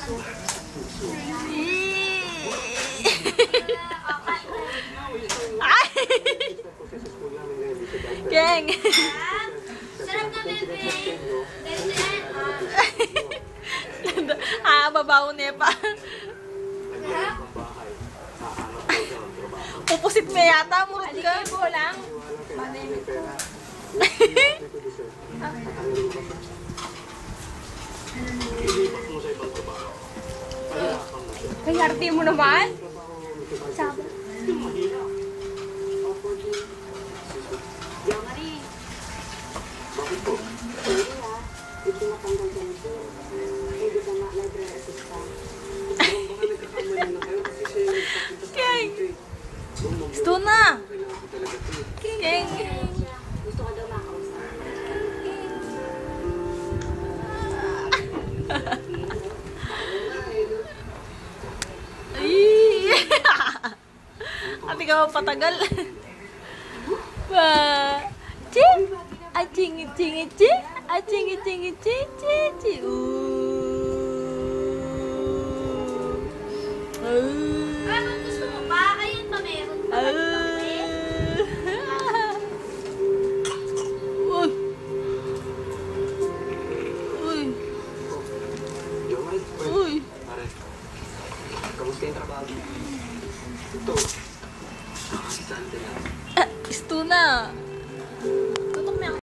Ay! Geng! Sarap na, bebe. Babaw niya pa. Pupusit mo yata, murot ka. Alikibo lang. Manimik ko. Ay, arte mo naman. Sabi. Geng! Gusto na! Geng! Gusto ka daw makausap. Ay! Ate ka mapatagal. Pa! Ching! Aching, ching, ching! Aching, ching, ching, ching, ching! Ah, ba't gusto mo pa? Ayun pa meron pa. Uy! Uy! Uy! Pare, kamusta yung trabaho? Ito, nakakasante na. Gusto na!